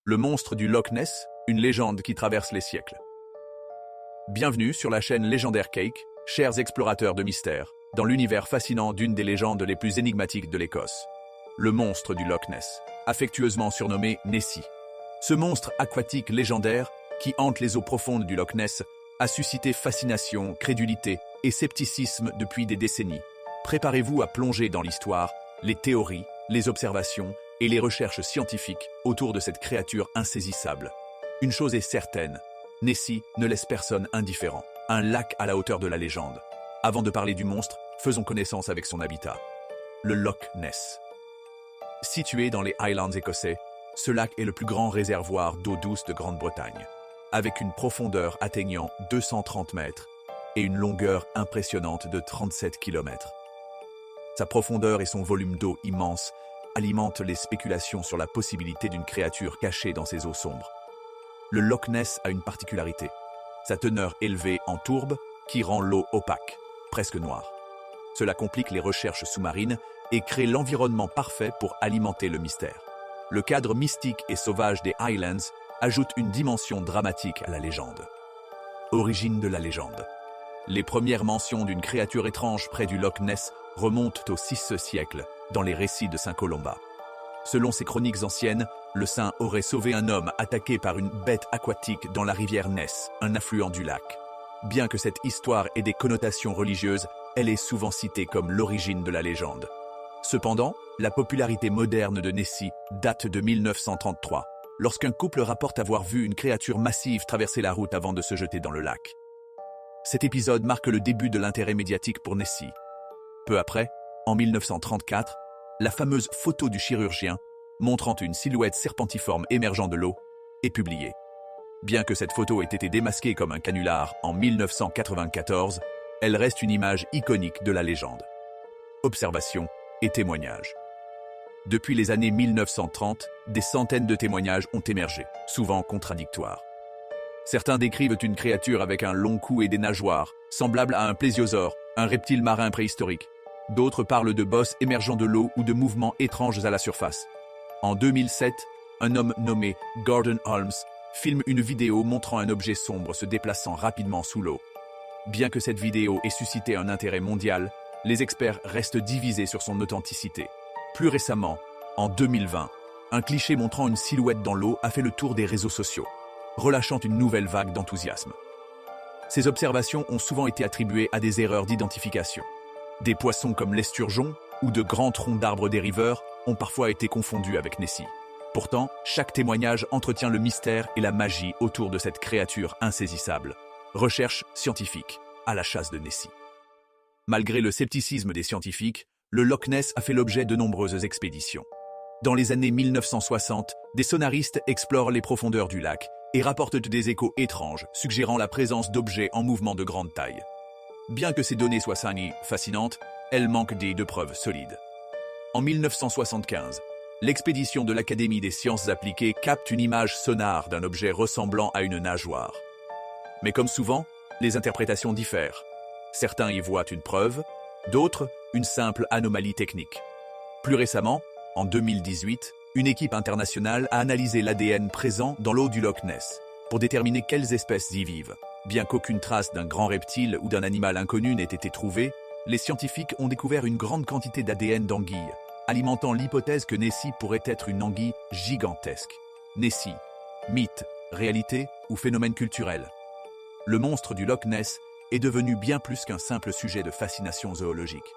Le monstre du Loch Ness, une légende qui traverse les siècles. Bienvenue sur la chaîne Légendaire Cake, chers explorateurs de mystère, dans l'univers fascinant d'une des légendes les plus énigmatiques de l'Écosse. Le monstre du Loch Ness, affectueusement surnommé Nessie. Ce monstre aquatique légendaire, qui hante les eaux profondes du Loch Ness, a suscité fascination, crédulité et scepticisme depuis des décennies. Préparez-vous à plonger dans l'histoire, les théories, les observations et les recherches scientifiques autour de cette créature insaisissable. Une chose est certaine, Nessie ne laisse personne indifférent. Un lac à la hauteur de la légende. Avant de parler du monstre, faisons connaissance avec son habitat. Le Loch Ness. Situé dans les Highlands écossais, ce lac est le plus grand réservoir d'eau douce de Grande-Bretagne, avec une profondeur atteignant 230 mètres et une longueur impressionnante de 37 km. Sa profondeur et son volume d'eau immense alimentent les spéculations sur la possibilité d'une créature cachée dans ces eaux sombres. Le Loch Ness a une particularité, sa teneur élevée en tourbe qui rend l'eau opaque, presque noire. Cela complique les recherches sous-marines et crée l'environnement parfait pour alimenter le mystère. Le cadre mystique et sauvage des Highlands ajoute une dimension dramatique à la légende. Origine de la légende. Les premières mentions d'une créature étrange près du Loch Ness remontent au VIe siècle, dans les récits de saint Colomba. Selon ces chroniques anciennes, le saint aurait sauvé un homme attaqué par une bête aquatique dans la rivière Ness, un affluent du lac. Bien que cette histoire ait des connotations religieuses, elle est souvent citée comme l'origine de la légende. Cependant, la popularité moderne de Nessie date de 1933, lorsqu'un couple rapporte avoir vu une créature massive traverser la route avant de se jeter dans le lac. Cet épisode marque le début de l'intérêt médiatique pour Nessie. Peu après, en 1934, la fameuse photo du chirurgien, montrant une silhouette serpentiforme émergeant de l'eau, est publiée. Bien que cette photo ait été démasquée comme un canular en 1994, elle reste une image iconique de la légende. Observations et témoignages. Depuis les années 1930, des centaines de témoignages ont émergé, souvent contradictoires. Certains décrivent une créature avec un long cou et des nageoires, semblable à un plésiosaure, un reptile marin préhistorique. D'autres parlent de bosses émergeant de l'eau ou de mouvements étranges à la surface. En 2007, un homme nommé Gordon Holmes filme une vidéo montrant un objet sombre se déplaçant rapidement sous l'eau. Bien que cette vidéo ait suscité un intérêt mondial, les experts restent divisés sur son authenticité. Plus récemment, en 2020, un cliché montrant une silhouette dans l'eau a fait le tour des réseaux sociaux, relâchant une nouvelle vague d'enthousiasme. Ces observations ont souvent été attribuées à des erreurs d'identification. Des poissons comme l'esturgeon ou de grands troncs d'arbres dériveurs ont parfois été confondus avec Nessie. Pourtant, chaque témoignage entretient le mystère et la magie autour de cette créature insaisissable. Recherche scientifique à la chasse de Nessie. Malgré le scepticisme des scientifiques, le Loch Ness a fait l'objet de nombreuses expéditions. Dans les années 1960, des sonaristes explorent les profondeurs du lac et rapportent des échos étranges, suggérant la présence d'objets en mouvement de grande taille. Bien que ces données soient fascinantes, elles manquent de preuves solides. En 1975, l'expédition de l'Académie des sciences appliquées capte une image sonar d'un objet ressemblant à une nageoire. Mais comme souvent, les interprétations diffèrent. Certains y voient une preuve, d'autres une simple anomalie technique. Plus récemment, en 2018, une équipe internationale a analysé l'ADN présent dans l'eau du Loch Ness pour déterminer quelles espèces y vivent. Bien qu'aucune trace d'un grand reptile ou d'un animal inconnu n'ait été trouvée, les scientifiques ont découvert une grande quantité d'ADN d'anguilles, alimentant l'hypothèse que Nessie pourrait être une anguille gigantesque. Nessie, mythe, réalité ou phénomène culturel? Le monstre du Loch Ness est devenu bien plus qu'un simple sujet de fascination zoologique.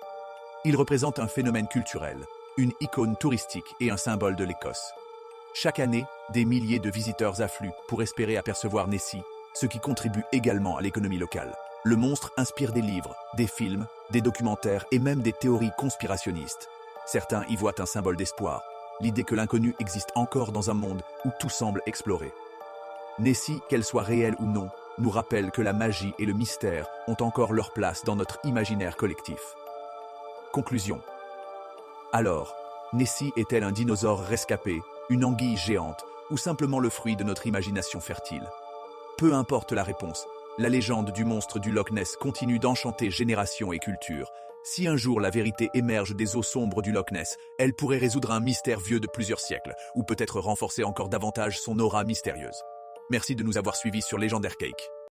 Il représente un phénomène culturel, une icône touristique et un symbole de l'Écosse. Chaque année, des milliers de visiteurs affluent pour espérer apercevoir Nessie, ce qui contribue également à l'économie locale. Le monstre inspire des livres, des films, des documentaires et même des théories conspirationnistes. Certains y voient un symbole d'espoir, l'idée que l'inconnu existe encore dans un monde où tout semble exploré. Nessie, qu'elle soit réelle ou non, nous rappelle que la magie et le mystère ont encore leur place dans notre imaginaire collectif. Conclusion. Alors, Nessie est-elle un dinosaure rescapé, une anguille géante ou simplement le fruit de notre imagination fertile? Peu importe la réponse, la légende du monstre du Loch Ness continue d'enchanter générations et cultures, Si un jour la vérité émerge des eaux sombres du Loch Ness, elle pourrait résoudre un mystère vieux de plusieurs siècles, ou peut-être renforcer encore davantage son aura mystérieuse. Merci de nous avoir suivis sur Légendaire Cake.